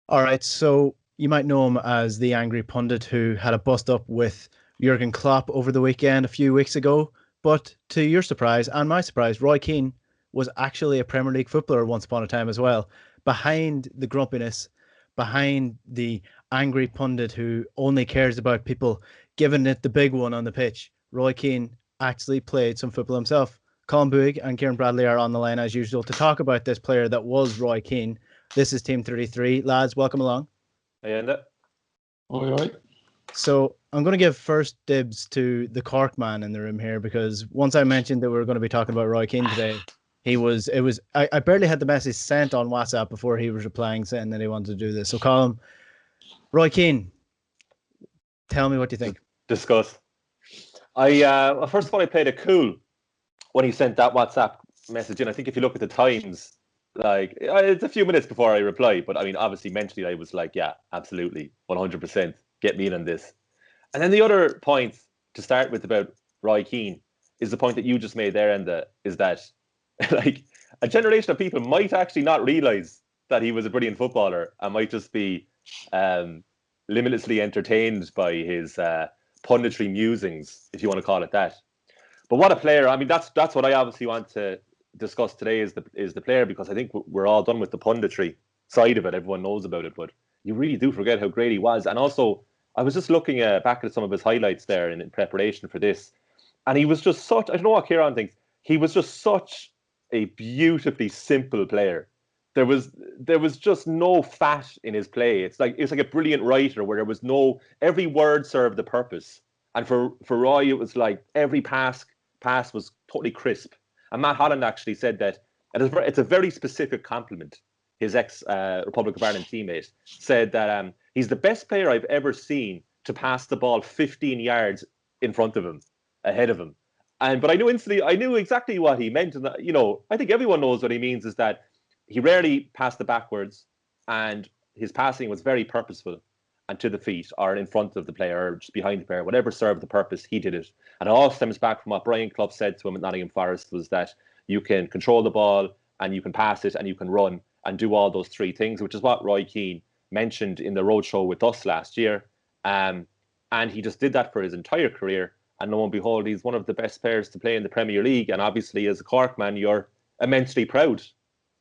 All right, so you might know him as the angry pundit who had a bust up with Jurgen Klopp over the weekend a few weeks ago. But to your surprise and my surprise, Roy Keane was actually a Premier League footballer once upon a time as well. Behind the grumpiness, behind the angry pundit who only cares about people giving it the big one on the pitch, Roy Keane actually played some football himself. Colm Boohig and Ciaran Bradley are on the line as usual to talk about this player that was Roy Keane. This is Team 33. Lads, welcome along. Hey, Enda. All right. So I'm going to give first dibs to the Cork man in the room here because once I mentioned that we were going to be talking about Roy Keane today, I barely had the message sent on WhatsApp before he was replying saying that he wanted to do this. So call him Roy Keane. Tell me what you think. Discuss. First of all, I played it cool when he sent that WhatsApp message in. I think if you look at the times, it's a few minutes before I reply, but I mean, obviously mentally I was like, yeah, absolutely, 100%, get me in on this. And then the other point to start with about Roy Keane is the point that you just made there, and is that like a generation of people might actually not realise that he was a brilliant footballer and might just be limitlessly entertained by his punditry musings, if you want to call it that. But what a player! I mean, that's what I obviously want to discuss today is the player, because I think we're all done with the punditry side of it. Everyone knows about it, but you really do forget how great he was. And also, I was just looking back at some of his highlights there in preparation for this, and he was just such, I don't know what Ciaran thinks, he was just such a beautifully simple player. There was just no fat in his play. It's like a brilliant writer where there was every word served a purpose. And for Roy, it was like every pass was totally crisp. And Matt Holland actually said that it's a very specific compliment. His ex-Republic of Ireland teammate said that he's the best player I've ever seen to pass the ball 15 yards in front of him, ahead of him. But I knew exactly what he meant. And, I think everyone knows what he means is that he rarely passed it backwards, and his passing was very purposeful and to the feet or in front of the player or just behind the player. Whatever served the purpose, he did it. And it all stems back from what Brian Clough said to him at Nottingham Forest, was that you can control the ball and you can pass it and you can run and do all those three things, which is what Roy Keane mentioned in the roadshow with us last year. And he just did that for his entire career. And lo and behold, he's one of the best players to play in the Premier League. And obviously, as a Cork man, you're immensely proud,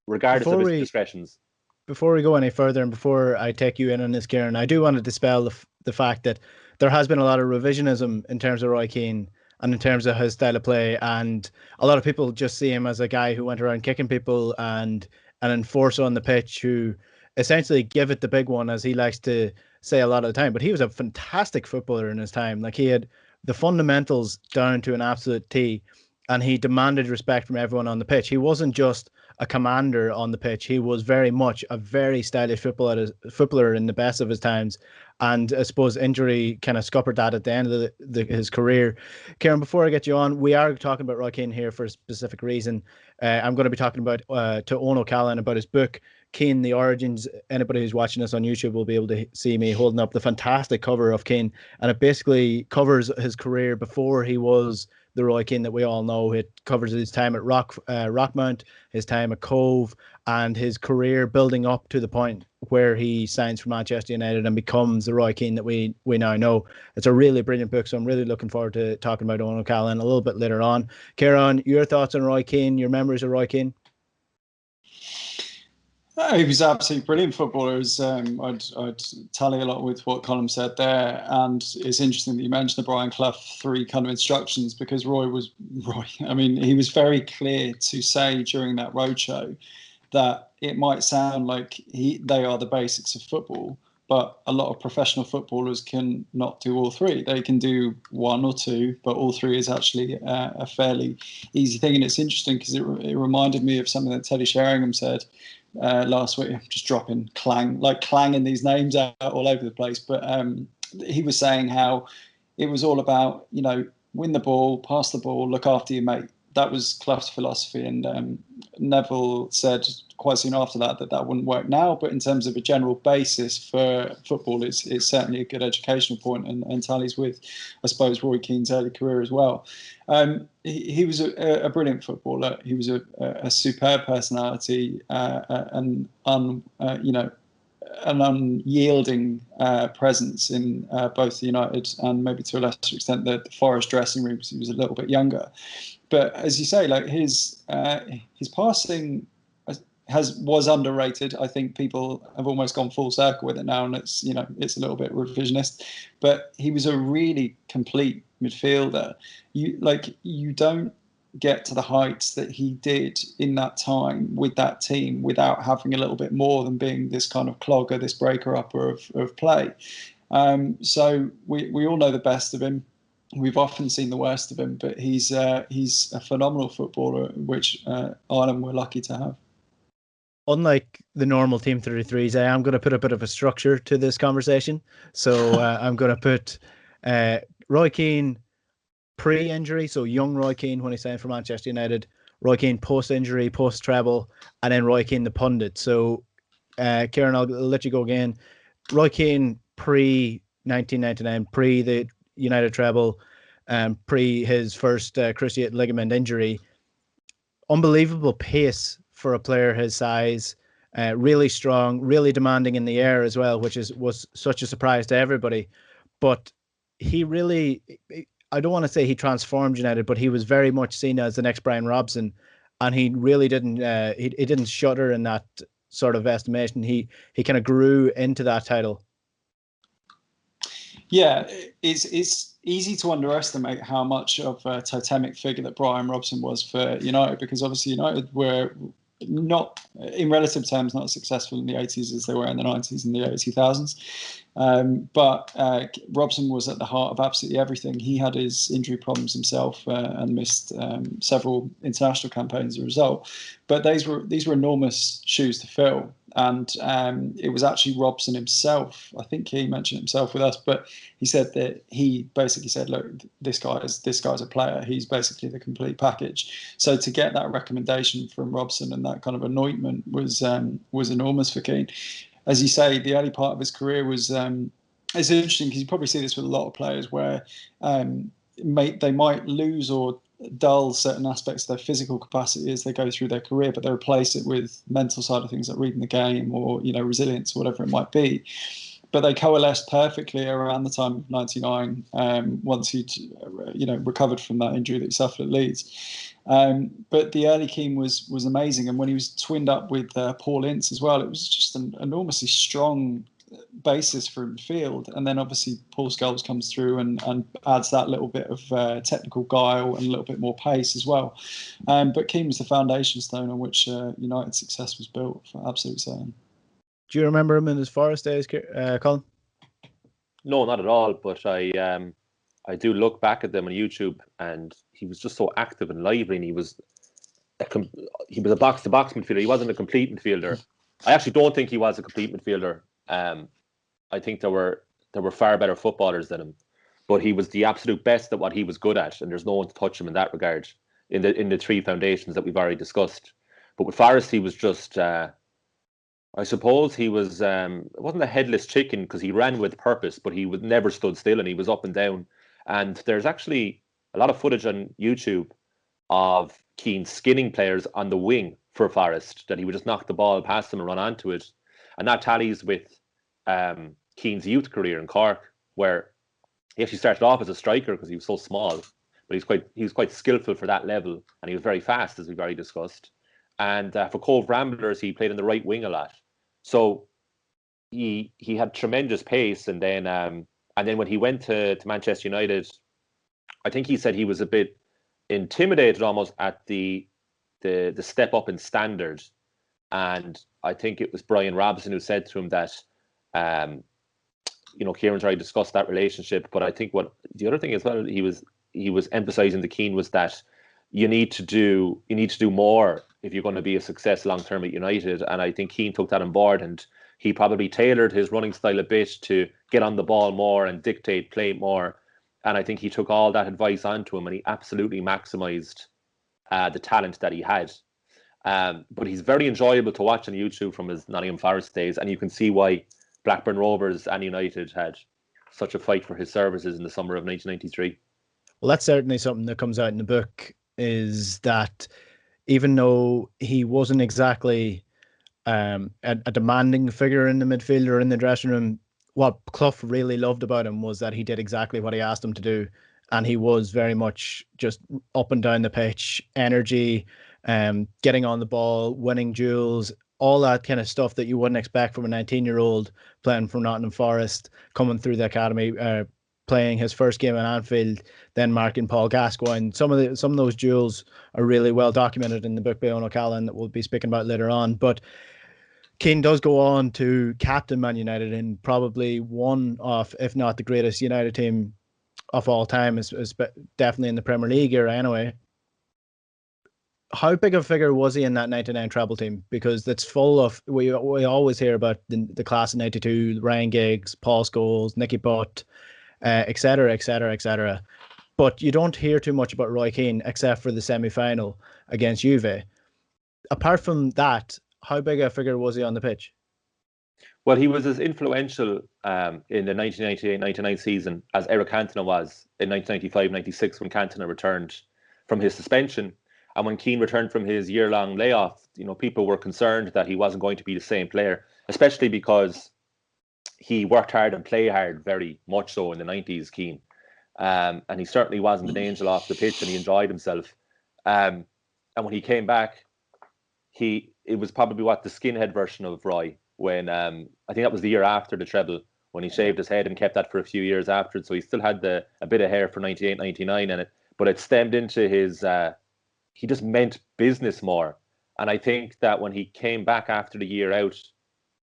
regardless of his discretions. Before we go any further and before I take you in on this, Ciaran, I do want to dispel the fact that there has been a lot of revisionism in terms of Roy Keane and in terms of his style of play. And a lot of people just see him as a guy who went around kicking people and an enforcer on the pitch who essentially give it the big one, as he likes to say a lot of the time. But he was a fantastic footballer in his time. Like, he had the fundamentals down to an absolute T, and he demanded respect from everyone on the pitch. He wasn't just a commander on the pitch. He was very much a very stylish footballer in the best of his times. And I suppose injury kind of scuppered that at the end of his career. Ciaran, before I get you on, we are talking about Roy Keane here for a specific reason. I'm going to be talking about to Enda Coll about his book, Keane, The Origins. Anybody who's watching us on YouTube will be able to see me holding up the fantastic cover of Keane. And it basically covers his career before he was the Roy Keane that we all know. It covers his time at Rockmount, his time at Cove, and his career building up to the point where he signs for Manchester United and becomes the Roy Keane that we now know. It's a really brilliant book, so I'm really looking forward to talking about Enda Coll a little bit later on. Ciaran, your thoughts on Roy Keane, your memories of Roy Keane? He was absolutely brilliant footballer. I'd tally a lot with what Colm said there, and it's interesting that you mentioned the Brian Clough 3 kind of instructions, because Roy. I mean, he was very clear to say during that roadshow that it might sound like they are the basics of football, but a lot of professional footballers can not do all 3. They can do 1 or 2, but all 3 is actually a fairly easy thing. And it's interesting because it reminded me of something that Teddy Sheringham said last week. I'm just clanging these names out all over the place. But he was saying how it was all about, win the ball, pass the ball, look after your mate. That was Clough's philosophy. And Neville said quite soon after that wouldn't work now. But in terms of a general basis for football, it's certainly a good educational point, and tallies with, I suppose, Roy Keane's early career as well. He was a brilliant footballer. He was a superb personality, and an unyielding presence in both United and maybe to a lesser extent the Forest dressing room, because he was a little bit younger. But as you say, like his passing was underrated. I think people have almost gone full circle with it now, and it's a little bit revisionist. But he was a really complete midfielder. You don't get to the heights that he did in that time with that team without having a little bit more than being this kind of clogger, this breaker upper of play. So we all know the best of him. We've often seen the worst of him, but he's a phenomenal footballer, which Ireland were lucky to have. Unlike the normal Team 33s, I am going to put a bit of a structure to this conversation. So I'm going to put Roy Keane pre-injury, so young Roy Keane when he signed for Manchester United, Roy Keane post-injury, post-treble, and then Roy Keane the pundit. So, Ciaran, I'll let you go again. Roy Keane pre-1999, pre the United treble, pre his first cruciate ligament injury. Unbelievable pace for a player his size, really strong, really demanding in the air as well, which was such a surprise to everybody. But he really, I don't want to say he transformed United, but he was very much seen as the next Brian Robson, and he really didn't he didn't shudder in that sort of estimation. He kind of grew into that title. Yeah, it's easy to underestimate how much of a totemic figure that Brian Robson was for United, because obviously United were not, in relative terms, not as successful in the 80s as they were in the 90s and the early 2000s. But Robson was at the heart of absolutely everything. He had his injury problems himself and missed several international campaigns as a result. But these were enormous shoes to fill. And it was actually Robson himself. I think he mentioned himself with us, but he said that he basically said, "Look, this guy's a player. He's basically the complete package." So to get that recommendation from Robson and that kind of anointment was enormous for Keane. As you say, the early part of his career was it's interesting because you probably see this with a lot of players where they might lose or dull certain aspects of their physical capacity as they go through their career, but they replace it with mental side of things like reading the game or resilience or whatever it might be. But they coalesced perfectly around the time of '99 once he'd recovered from that injury that he suffered at Leeds. But the early Keane was amazing, and when he was twinned up with Paul Ince as well, it was just an enormously strong basis for midfield. And then obviously Paul Scholes comes through and adds that little bit of technical guile and a little bit more pace as well. But Keane was the foundation stone on which United's success was built, for absolute certain. Do you remember him in his Forest days, Colm? No, not at all. But I do look back at them on YouTube, and he was just so active and lively, and he was a box-to-box midfielder. He wasn't a complete midfielder. I actually don't think he was a complete midfielder. I think there were far better footballers than him, but he was the absolute best at what he was good at, and there's no one to touch him in that regard. In the three foundations that we've already discussed, but with Forest, he was just. I suppose he was. It wasn't a headless chicken because he ran with purpose, but he never stood still, and he was up and down. And there's actually a lot of footage on YouTube of Keane skinning players on the wing for Forest, that he would just knock the ball past them and run onto it. And that tallies with Keane's youth career in Cork, where he actually started off as a striker because he was so small, but he was quite skillful for that level, and he was very fast, as we've already discussed. And for Cove Ramblers, he played in the right wing a lot. So he had tremendous pace, and then when he went to Manchester United, I think he said he was a bit intimidated almost at the step up in standard. And I think it was Brian Robson who said to him that, Ciaran's already discussed that relationship, but I think what the other thing as well he was emphasizing to Keane was that you need to do more if you're going to be a success long term at United. And I think Keane took that on board, and he probably tailored his running style a bit to get on the ball more and dictate play more. And I think he took all that advice onto him, and he absolutely maximised the talent that he had. But he's very enjoyable to watch on YouTube from his Nottingham Forest days, and you can see why Blackburn Rovers and United had such a fight for his services in the summer of 1993. Well, that's certainly something that comes out in the book, is that even though he wasn't exactly a demanding figure in the midfield or in the dressing room. What Clough really loved about him was that he did exactly what he asked him to do, and he was very much just up and down the pitch, energy, getting on the ball, winning duels, all that kind of stuff that you wouldn't expect from a 19-year-old playing for Nottingham Forest, coming through the academy, playing his first game in Anfield, then marking Paul Gascoigne. Some of those duels are really well documented in the book by Enda Coll that we'll be speaking about later on. But Keane does go on to captain Man United in probably one of, if not the greatest United team of all time, is definitely in the Premier League era anyway. How big a figure was he in that 99 treble team? Because it's full of, we always hear about the class of 92, Ryan Giggs, Paul Scholes, Nicky Butt, etc., etc., etc. But you don't hear too much about Roy Keane except for the semi-final against Juve. Apart from that, how big a figure was he on the pitch? Well, he was as influential in the 1998-99 season as Eric Cantona was in 1995-96 when Cantona returned from his suspension. And when Keane returned from his year-long layoff, people were concerned that he wasn't going to be the same player, especially because he worked hard and played hard, very much so in the 90s, Keane. And he certainly wasn't an angel off the pitch, and he enjoyed himself. And when he came back, it was probably the skinhead version of Roy, when I think that was the year after the treble, when he shaved his head and kept that for a few years after. So he still had a bit of hair for 98-99 in it, but it stemmed into his... he just meant business more. And I think that when he came back after the year out,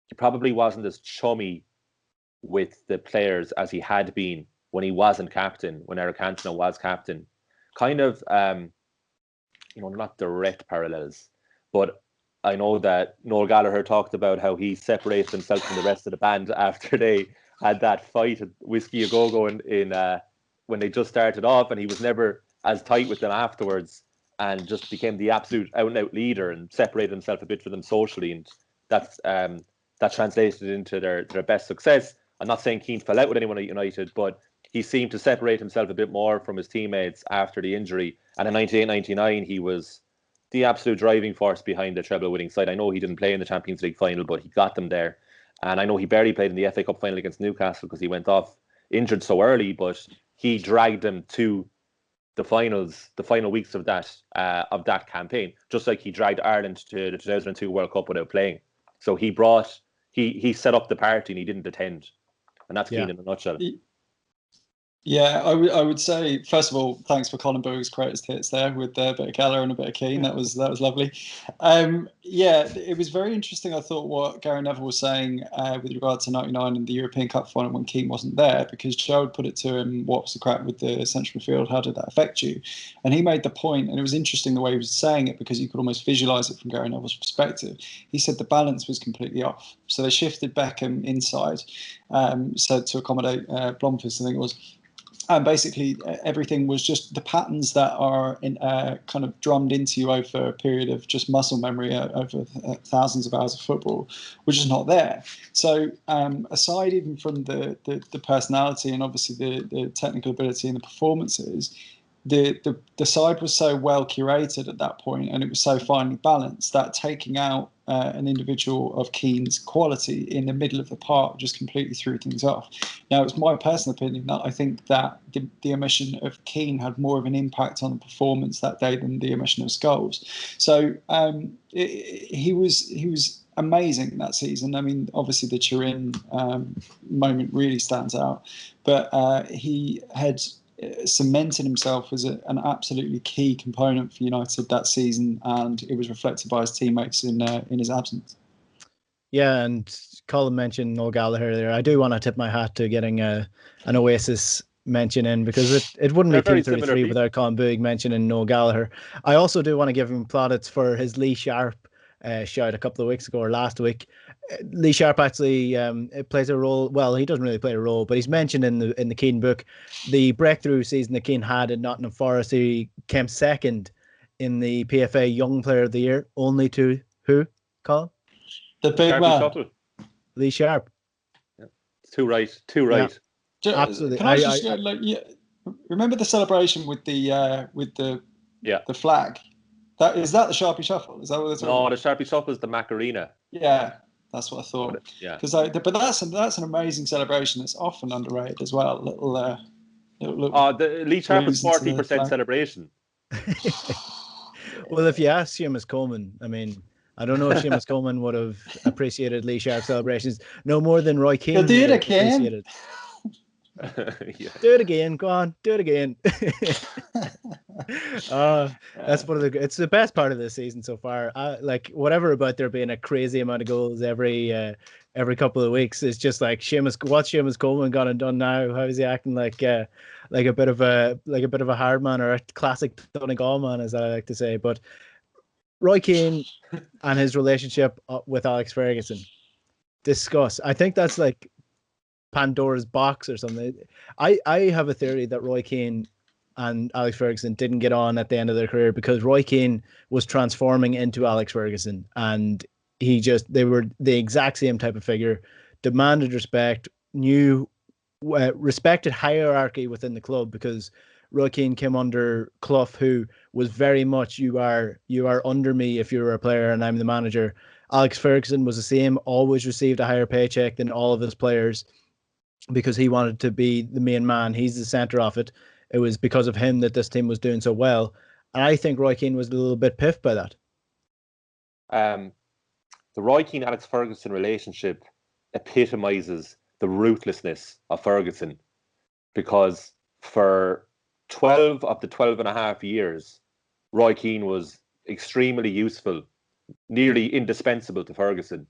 he probably wasn't as chummy with the players as he had been when he wasn't captain, when Eric Cantona was captain. Kind of, not direct parallels, but I know that Noel Gallagher talked about how he separated himself from the rest of the band after they had that fight at Whiskey A Go-Go in when they just started off, and he was never as tight with them afterwards, and just became the absolute out-and-out leader and separated himself a bit from them socially, and that translated into their best success. I'm not saying Keane fell out with anyone at United, but he seemed to separate himself a bit more from his teammates after the injury. And in 98-99, he was the absolute driving force behind the treble-winning side. I know he didn't play in the Champions League final, but he got them there. And I know he barely played in the FA Cup final against Newcastle because he went off injured so early, but he dragged them to the final weeks of that campaign, just like he dragged Ireland to the 2002 World Cup without playing. So he set up the party and he didn't attend, and that's Keane in a nutshell. Yeah, I would say, first of all, thanks for Colin Boog's greatest hits there with a bit of Keller and a bit of Keane. That was lovely. Yeah, it was very interesting, I thought, what Gary Neville was saying with regard to 99 and the European Cup final when Keane wasn't there, because Gerald put it to him, what was the crack with the central midfield? How did that affect you? And he made the point, and it was interesting the way he was saying it, because you could almost visualise it from Gary Neville's perspective. He said the balance was completely off. So they shifted Beckham inside, so to accommodate Blomqvist, I think it was. And basically, everything was just the patterns that are kind of drummed into you over a period of just muscle memory over thousands of hours of football, which is not there. So aside even from the personality and obviously the technical ability and the performances, the side was so well curated at that point, and it was so finely balanced that taking out an individual of Keane's quality in the middle of the park just completely threw things off. Now, it's my personal opinion that I think that the omission of Keane had more of an impact on the performance that day than the omission of Scholes. So he was amazing that season. I mean, obviously the Ciaran moment really stands out, but he had cemented himself as an absolutely key component for United that season, and it was reflected by his teammates in his absence. Yeah, and Colin mentioned Noel Gallagher there. I do want to tip my hat to getting an Oasis mention in, because it wouldn't be Team 33 without Colin Boohig mentioning Noel Gallagher. I also do want to give him plaudits for his Lee Sharp shout a couple of weeks ago or last week. Lee Sharp actually plays a role. Well, he doesn't really play a role, but he's mentioned in the Keane book the breakthrough season that Keane had in Nottingham Forest. He came second in the PFA Young Player of the Year, only to who? Colin? The big man, Lee Sharp. Yeah. Too right. Yeah. Absolutely. Can I just remember the celebration with the flag? Is that the Sharpie Shuffle? Is that what it's No, the Sharpie Shuffle is the Macarena. Yeah, that's what I thought. Yeah. But that's an amazing celebration. That's often underrated as well. Little the Lee Sharp's 40% celebration. Well, if you ask Seamus Coleman, I mean, I don't know if Seamus Coleman would have appreciated Lee Sharp celebrations no more than Roy Keane would have appreciated. Yeah. Do it again, go on, do it again. That's one of the. It's the best part of the season so far. Like whatever about there being a crazy amount of goals every couple of weeks is just like what's Seamus Coleman gone and done now? How is he acting like a bit of a hard man or a classic Donegal man, as I like to say? But Roy Keane and his relationship with Alex Ferguson, discuss. I think that's like Pandora's box or something. I have a theory that Roy Keane and Alex Ferguson didn't get on at the end of their career because Roy Keane was transforming into Alex Ferguson, and they were the exact same type of figure, demanded respect, respected hierarchy within the club, because Roy Keane came under Clough, who was very much you are under me if you're a player and I'm the manager. Alex Ferguson was the same, always received a higher paycheck than all of his players because he wanted to be the main man. He's the center of it. It was because of him that this team was doing so well. And I think Roy Keane was a little bit piffed by that. The Roy Keane-Alex Ferguson relationship epitomizes the ruthlessness of Ferguson, because for 12 of the 12 and a half years, Roy Keane was extremely useful, nearly indispensable to Ferguson.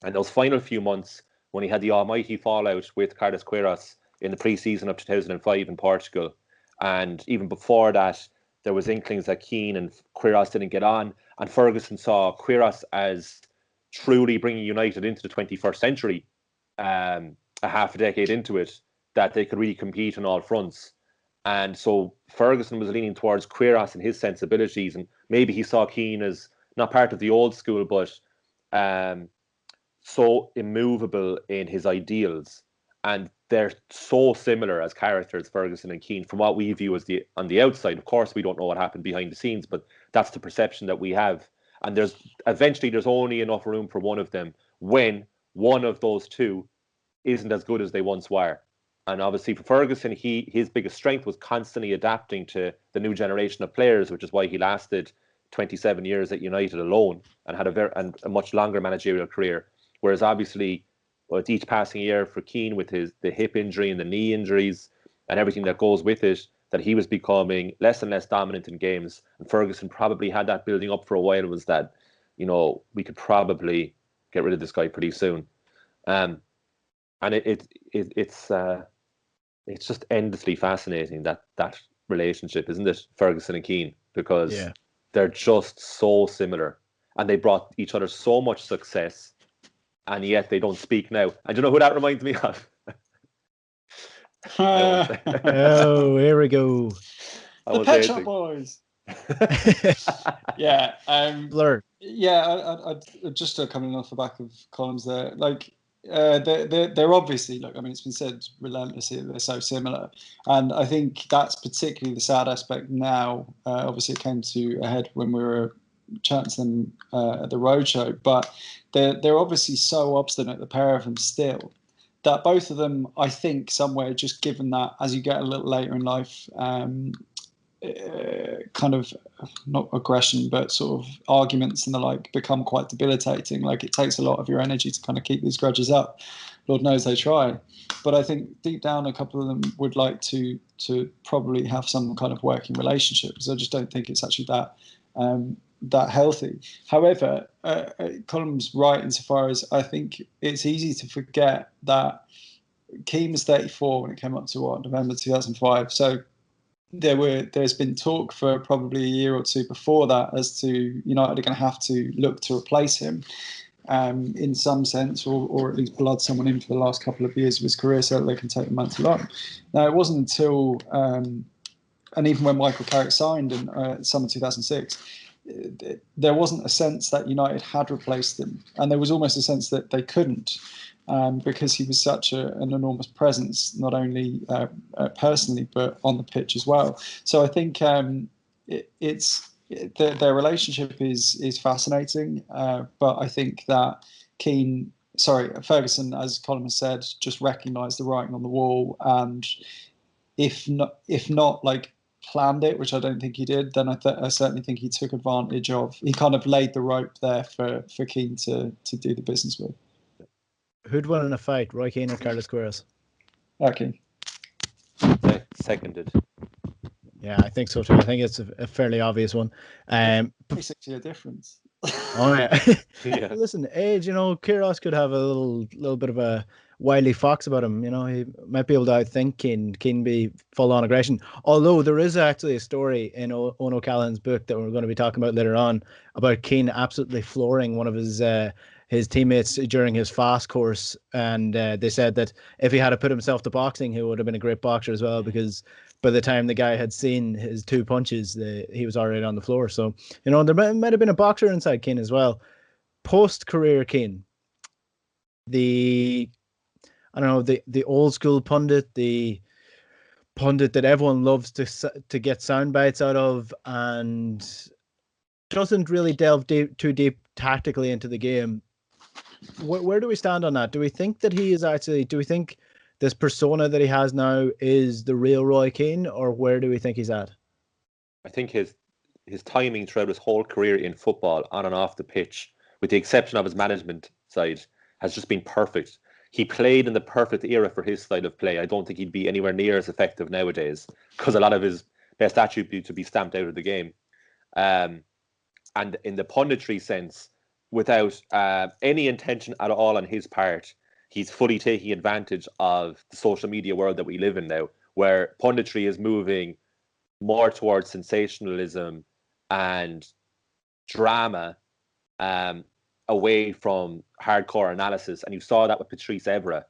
And those final few months, when he had the almighty fallout with Carlos Queiroz in the pre-season of 2005 in Portugal, and even before that, there was inklings that Keane and Queiroz didn't get on, and Ferguson saw Queiroz as truly bringing United into the 21st century, a half a decade into it, that they could really compete on all fronts. And so Ferguson was leaning towards Queiroz and his sensibilities, and maybe he saw Keane as not part of the old school, but so immovable in his ideals. And they're so similar as characters, Ferguson and Keane, from what we view as on the outside. Of course, we don't know what happened behind the scenes, but that's the perception that we have. And there's only enough room for one of them when one of those two isn't as good as they once were. And obviously for Ferguson, his biggest strength was constantly adapting to the new generation of players, which is why he lasted 27 years at United alone and had a much longer managerial career. Whereas obviously, with each passing year for Keane, with the hip injury and the knee injuries and everything that goes with it, that he was becoming less and less dominant in games. And Ferguson probably had that building up for a while, was that, we could probably get rid of this guy pretty soon. And it's just endlessly fascinating, that relationship, isn't it, Ferguson and Keane? Because they're just so similar, and they brought each other so much success, and yet they don't speak now. And do you know who that reminds me of? Oh, here we go. The Pet Shop Boys. Yeah. Blur. Yeah, I just coming off the back of Colm's there. Like, they're obviously, look, I mean, it's been said relentlessly that they're so similar, and I think that's particularly the sad aspect now. Obviously, it came to a head when we were chatting to them at the roadshow, but they're obviously so obstinate, the pair of them still, that both of them, I think, somewhere, just given that as you get a little later in life, kind of not aggression, but sort of arguments and the like become quite debilitating. Like, it takes a lot of your energy to kind of keep these grudges up. Lord knows they try, but I think deep down a couple of them would like to probably have some kind of working relationship, because I just don't think it's actually that healthy. However, Colm's right insofar as I think it's easy to forget that Keane was 34 when it came up to November 2005. So there's been talk for probably a year or two before that as to United are going to have to look to replace him in some sense, or at least blood someone in for the last couple of years of his career so that they can take the mantle on. Now, it wasn't until, and even when Michael Carrick signed in summer 2006, there wasn't a sense that United had replaced him, and there was almost a sense that they couldn't, because he was such an enormous presence, not only personally but on the pitch as well. So I think it's their relationship is fascinating, but I think that Ferguson, as Colm has said, just recognised the writing on the wall, and if not like planned it, which I don't think he did, then I certainly think he took advantage of. He kind of laid the rope there for Keane to do the business with. Who'd win in a fight, Roy Keane or Carlos Queiroz? Okay. Seconded. Yeah, I think so too. I think it's a fairly obvious one. 6-year difference. Oh yeah. Yeah. Listen, age, Queiroz could have a little bit of a wily fox about him. He might be able to outthink Keane be full on aggression. Although there is actually a story in Owen O'Callaghan's book that we're going to be talking about later on about Keane absolutely flooring one of his teammates during his fast course, and they said that if he had to put himself to boxing, he would have been a great boxer as well, because by the time the guy had seen his 2 punches, he was already on the floor. So there might have been a boxer inside Keane as well. Post-career Keane, the old school pundit, the pundit that everyone loves to get sound bites out of, and doesn't really delve too deep tactically into the game. Where do we stand on that? Do we think that do we think this persona that he has now is the real Roy Keane, or where do we think he's at? I think his timing throughout his whole career in football, on and off the pitch, with the exception of his management side, has just been perfect. He played in the perfect era for his style of play. I don't think he'd be anywhere near as effective nowadays, because a lot of his best attributes would be stamped out of the game. And in the punditry sense, without any intention at all on his part, he's fully taking advantage of the social media world that we live in now, where punditry is moving more towards sensationalism and drama, away from hardcore analysis. And you saw that with Patrice Evra.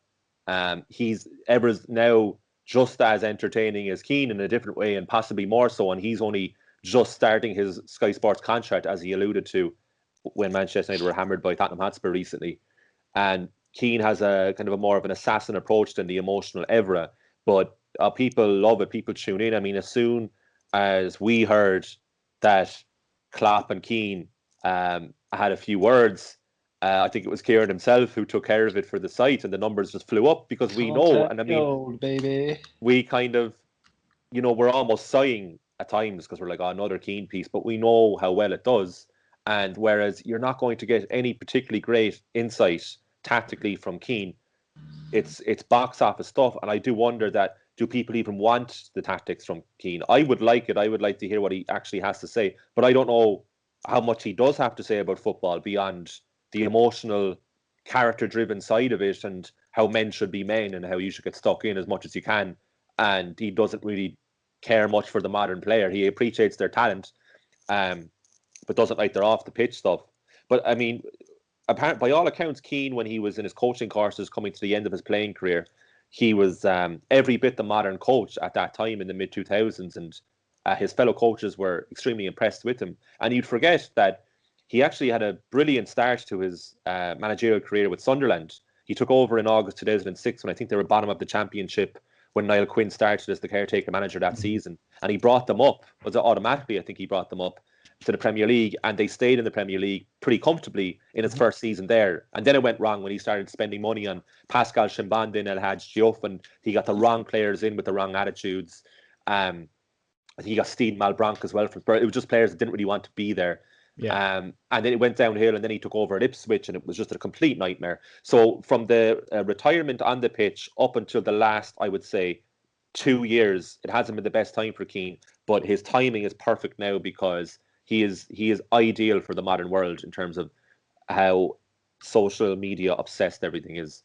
Evra's now just as entertaining as Keane in a different way, and possibly more so, and he's only just starting his Sky Sports contract, as he alluded to when Manchester United were hammered by Tottenham Hotspur recently. And Keane has a kind of a more of an assassin approach than the emotional Evra, but people love it. People tune in. I mean, as soon as we heard that Klopp and Keane had a few words, I think it was Ciaran himself who took care of it for the site, and the numbers just flew up, because we know, and I mean, old baby, we kind of, we're almost sighing at times because we're like, oh, another Keane piece, but we know how well it does. And whereas you're not going to get any particularly great insight tactically from Keane, it's box office stuff. And I do wonder that, do people even want the tactics from Keane? I would like it. I would like to hear what he actually has to say, but I don't know how much he does have to say about football beyond the emotional, character-driven side of it, and how men should be men, and how you should get stuck in as much as you can. And he doesn't really care much for the modern player. He appreciates their talent, but doesn't like their off the pitch stuff. But I mean, by all accounts, Keane, when he was in his coaching courses coming to the end of his playing career, he was every bit the modern coach at that time in the mid 2000s, and his fellow coaches were extremely impressed with him. And you'd forget that he actually had a brilliant start to his managerial career with Sunderland. He took over in August 2006 when I think they were bottom of the championship, when Niall Quinn started as the caretaker manager that season. And he brought them up, automatically I think he brought them up to the Premier League, and they stayed in the Premier League pretty comfortably in his first season there. And then it went wrong when he started spending money on Pascal Chimbandin, El Hadj Diouf, and he got the wrong players in with the wrong attitudes. I think he got Steed Malbranc as well. It was just players that didn't really want to be there. Yeah. And then it went downhill, and then he took over at Ipswich, and it was just a complete nightmare. So from the retirement on the pitch up until the last, I would say, 2 years, it hasn't been the best time for Keane, but his timing is perfect now, because he is ideal for the modern world in terms of how social media obsessed everything is.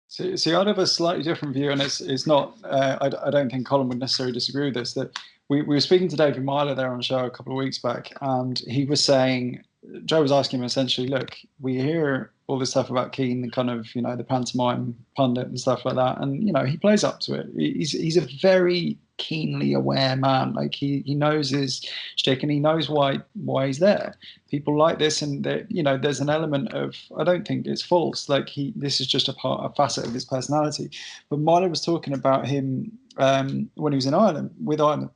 See, I'd have a slightly different view, and it's not. I don't think Colm would necessarily disagree with this. That we were speaking to David Myler there on the show a couple of weeks back, and he was saying, Joe was asking him essentially, look, we hear all this stuff about Keane, kind of, the pantomime pundit and stuff like that, and he plays up to it. He's a very keenly aware man. Like he knows his shtick, and he knows why he's there. People like this, and there's an element of, I don't think it's false. Like this is just a facet of his personality. But Myler was talking about him when he was in Ireland, with Ireland,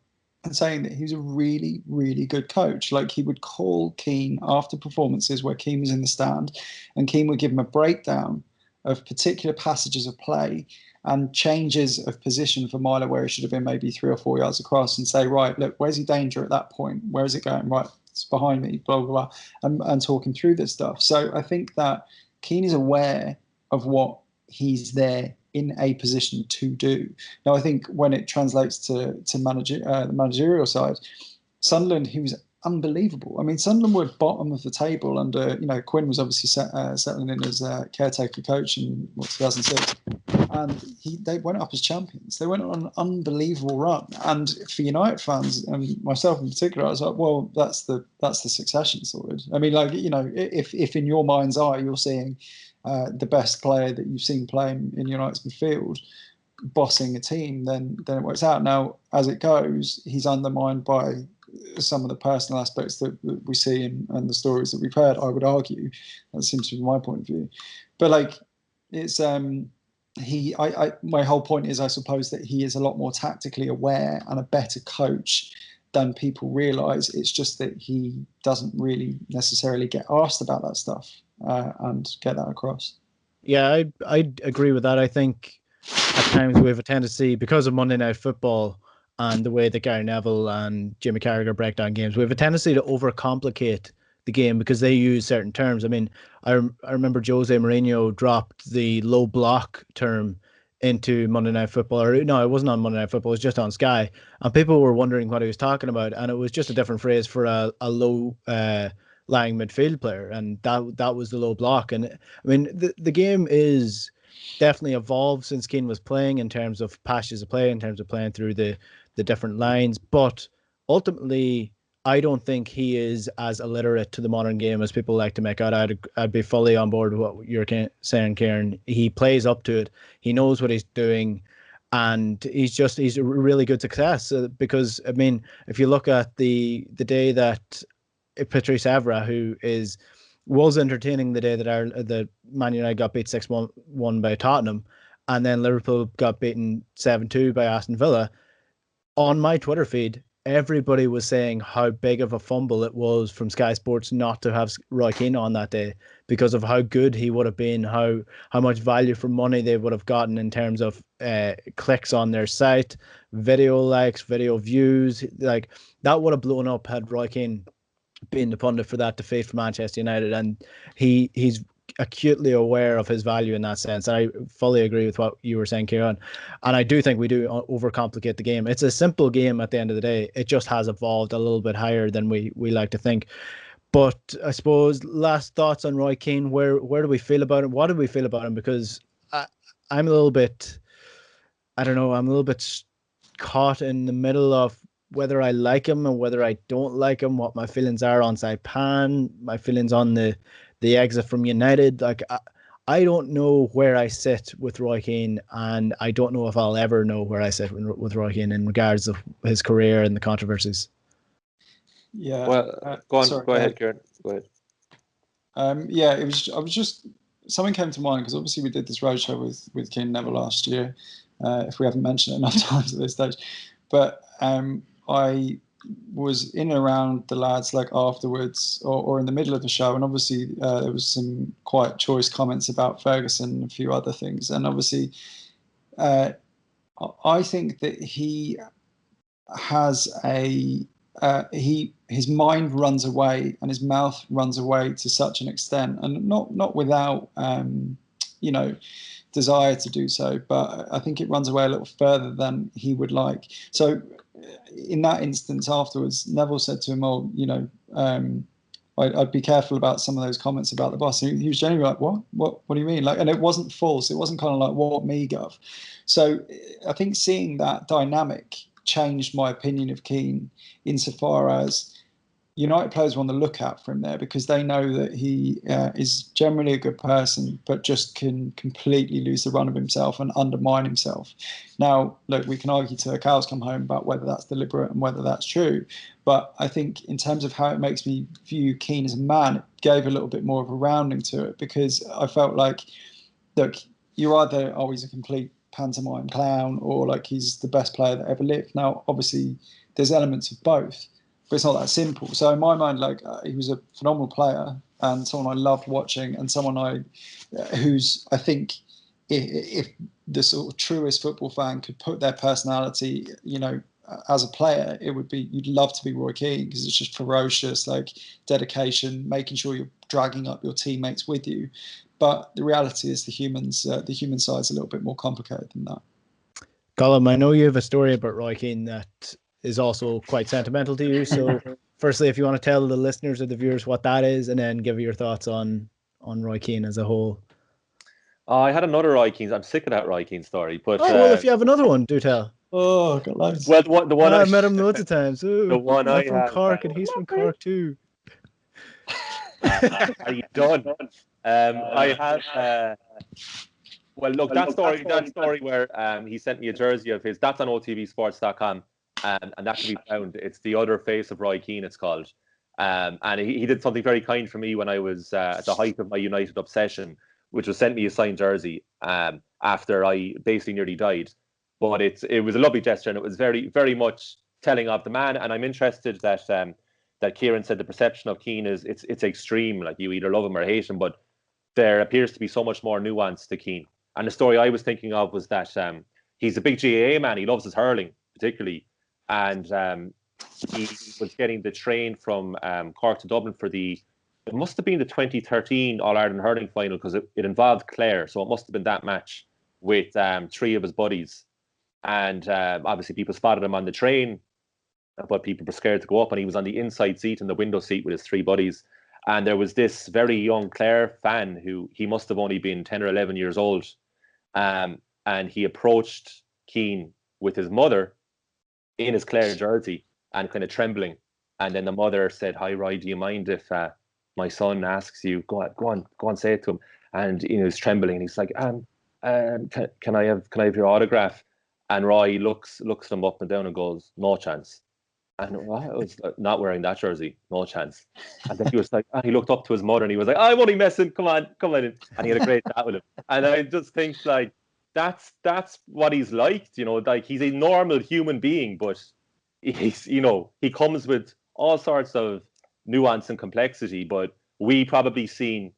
and saying that he was a really, really good coach. Like, he would call Keane after performances where Keane was in the stand, and Keane would give him a breakdown of particular passages of play and changes of position for Milo where he should have been maybe 3 or 4 yards across, and say, right, look, where's he danger at that point? Where is it going? Right, it's behind me, blah, blah, blah, and talking through this stuff. So I think that Keane is aware of what he's there in a position to do. Now, I think when it translates to the managerial side, Sunderland, he was unbelievable. I mean, Sunderland were bottom of the table under, Quinn was obviously settling in as caretaker coach in 2006, and they went up as champions. They went on an unbelievable run, and for United fans and myself in particular, I was like, well, that's the succession sorted. I mean, like, if in your mind's eye you're seeing the best player that you've seen playing in United's midfield bossing a team, then it works out. Now, as it goes, he's undermined by some of the personal aspects that we see and the stories that we've heard. I would argue that seems to be my point of view, but like, it's my whole point is, I suppose, that he is a lot more tactically aware and a better coach than people realise. It's just that he doesn't really necessarily get asked about that stuff and get that across. Yeah, I agree with that. I think at times we have a tendency, because of Monday Night Football and the way that Gary Neville and Jimmy Carragher break down games, we have a tendency to overcomplicate the game because they use certain terms. I mean, I remember Jose Mourinho dropped the low block term into Monday Night Football, or no, it wasn't on Monday Night Football, it was just on Sky, and people were wondering what he was talking about, and it was just a different phrase for a low lying midfield player, and that was the low block. And I mean, the game is definitely evolved since Keane was playing, in terms of passages of play, in terms of playing through the different lines, but ultimately I don't think he is as illiterate to the modern game as people like to make out. I'd be fully on board with what you're saying, Ciaran. He plays up to it. He knows what he's doing, and he's a really good success. Because I mean, if you look at the day that Patrice Evra, who was entertaining, the day that Man United got beat 6-1 by Tottenham, and then Liverpool got beaten 7-2 by Aston Villa, on my Twitter feed, everybody was saying how big of a fumble it was from Sky Sports not to have Roy Keane on that day, because of how good he would have been, how much value for money they would have gotten in terms of clicks on their site, video likes, video views. Like, that would have blown up had Roy Keane been the pundit for that defeat for Manchester United, and he's acutely aware of his value in that sense. I fully agree with what you were saying, Ciaran, and I do think we do overcomplicate the game. It's a simple game at the end of the day. It just has evolved a little bit higher than we like to think. But I suppose, last thoughts on Roy Keane. Where do we feel about him? What do we feel about him? Because I'm a little bit, I don't know, I'm a little bit caught in the middle of whether I like him and whether I don't like him, what my feelings are on Saipan, my feelings on the exit from United. Like, I don't know where I sit with Roy Keane, and I don't know if I'll ever know where I sit with Roy Keane in regards of his career and the controversies. Yeah. Well, go on. Sorry, go ahead, Ciaran. Go ahead. Yeah, I was just, something came to mind, because obviously we did this roadshow with Keane Neville last year, if we haven't mentioned it enough times at this stage. But I was in and around the lads, like, afterwards or in the middle of the show, and obviously there was some quite choice comments about Ferguson and a few other things, and obviously I think that he has his mind runs away and his mouth runs away to such an extent, and not without desire to do so, but I think it runs away a little further than he would like. So in that instance, afterwards, Neville said to him, "Oh, I'd be careful about some of those comments about the boss." And he was genuinely like, "What do you mean?" Like, and it wasn't false. It wasn't kind of like, "What me, Gov?" So I think seeing that dynamic changed my opinion of Keane, insofar as United players were on the lookout for him there, because they know that he is generally a good person, but just can completely lose the run of himself and undermine himself. Now, look, we can argue till the cows come home about whether that's deliberate and whether that's true. But I think in terms of how it makes me view Keane as a man, it gave a little bit more of a rounding to it, because I felt like, look, you're either always a complete pantomime clown or like he's the best player that ever lived. Now, obviously, there's elements of both, but it's not that simple. So in my mind, like he was a phenomenal player and someone I loved watching, and someone who's I think if the sort of truest football fan could put their personality, as a player, it would be, you'd love to be Roy Keane, because it's just ferocious, like dedication, making sure you're dragging up your teammates with you. But the reality is the human side is a little bit more complicated than that. Colm, I know you have a story about Roy Keane that is also quite sentimental to you. So firstly, if you want to tell the listeners or the viewers what that is, and then give your thoughts on Roy Keane as a whole. I had another Roy Keane. I'm sick of that Roy Keane story. But well, if you have another one, do tell. Oh, got loads. Well, the one I met him loads of times. Ooh, the one I'm I from have, Cork, and he's from Cork too. Are you done? I have. Well, look, that story where he sent me a jersey of his. That's on OTVsports.com, and that can be found. It's The Other Face of Roy Keane, it's called. And he did something very kind for me when I was at the height of my United obsession, which was sent me a signed jersey after I basically nearly died. But it was a lovely gesture, and it was very, very much telling of the man. And I'm interested that Ciaran said the perception of Keane is it's extreme. Like, you either love him or hate him, but there appears to be so much more nuance to Keane. And the story I was thinking of was that he's a big GAA man. He loves his hurling, particularly. And he was getting the train from Cork to Dublin for it must have been the 2013 All-Ireland hurling final, because it involved Clare. So it must have been that match with 3 of his buddies. And obviously people spotted him on the train, but people were scared to go up, and he was on the inside seat in the window seat with his 3 buddies. And there was this very young Clare fan who he must have only been 10 or 11 years old. And he approached Keane with his mother in his Clare jersey and kind of trembling. And then the mother said, "Hi, Roy, do you mind if my son asks you, go on, say it to him?" And he's trembling, and he's like, can I have your autograph? And Roy looks them up and down and goes, "No chance." And I was not wearing that jersey, no chance. And then he was like, he looked up to his mother and he was like, "I'm only messing, come on in." And he had a great chat with him. And I just think, like, that's what he's like, like, he's a normal human being, but he's, he comes with all sorts of nuance and complexity. But we probably see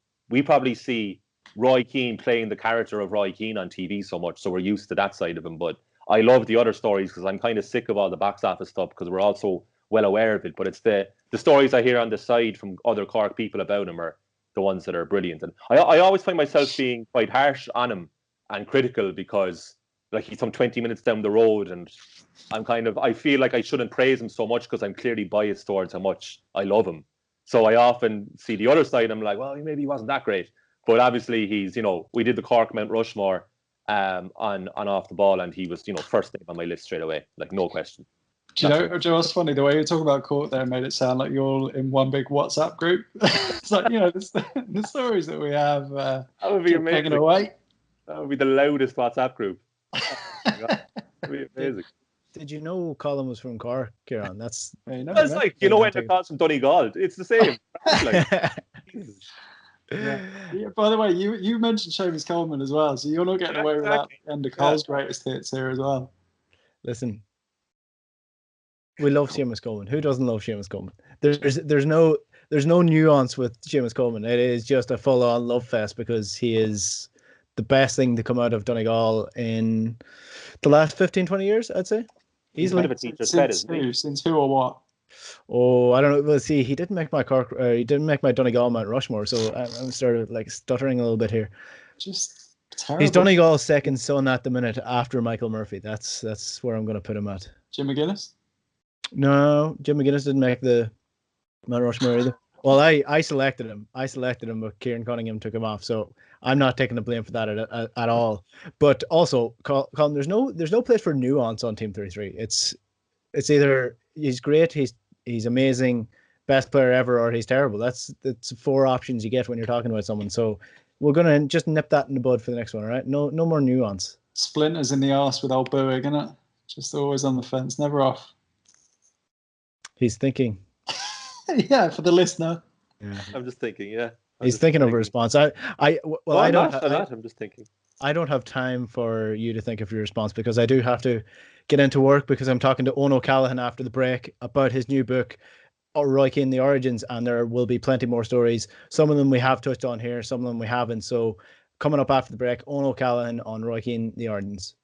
Roy Keane playing the character of Roy Keane on TV so much, so we're used to that side of him. But I love the other stories, because I'm kind of sick of all the box office stuff, because we're also well aware of it. But it's the stories I hear on the side from other Cork people about him are the ones that are brilliant. And I always find myself being quite harsh on him and critical, because, like, he's from 20 minutes down the road, and I feel like I shouldn't praise him so much, because I'm clearly biased towards how much I love him. So I often see the other side, and I'm like, well, maybe he wasn't that great. But obviously he's, we did the Cork Mount Rushmore on off the ball, and he was, first name on my list straight away, like, no question. Do you know what's funny? The way you're talking about Cork there made it sound like you're all in one big WhatsApp group. It's like, the stories that we have. That would be amazing. Away. That would be the loudest WhatsApp group. That would be amazing. Did you know Colm was from Cork, Ciaran? That's it's like, Enda Coll's from Donegal. It's the same. Yeah. By the way, you mentioned Seamus Coleman as well, so you're not getting away with that. Enda Coll's greatest hits here as well. Listen, we love Seamus Coleman. Who doesn't love Seamus Coleman? There's no nuance with Seamus Coleman. It is just a full-on love fest, because he is the best thing to come out of Donegal in the last 15-20 years, I'd say. Easily. Since who or what? Oh, I don't know. Well, see, he didn't make my Donegal Mount Rushmore, so I'm sort of like stuttering a little bit here. Just terrible. He's Donegal's second son at the minute, after Michael Murphy. That's where I'm going to put him at. Jim McGuinness? No, Jim McGuinness didn't make the Mount Rushmore either. Well, I selected him. But Ciaran Cunningham took him off, so I'm not taking the blame for that at all. But also, Colm, there's no place for nuance on Team 33. It's either he's great, he's amazing, best player ever, or he's terrible. That's 4 options you get when you're talking about someone. So we're gonna just nip that in the bud for the next one, all right? No more nuance. Splinters in the arse with old Boohig, innit? Just always on the fence, never off. He's thinking. Yeah, for the listener. Yeah. I'm just thinking, yeah. He's thinking of a response. I'm just thinking. I don't have time for you to think of your response because I do have to get into work because I'm talking to Owen O'Callaghan after the break about his new book, Roy Keane, The Origins, and there will be plenty more stories. Some of them we have touched on here, some of them we haven't. So coming up after the break, Owen O'Callaghan on Roy Keane, The Origins.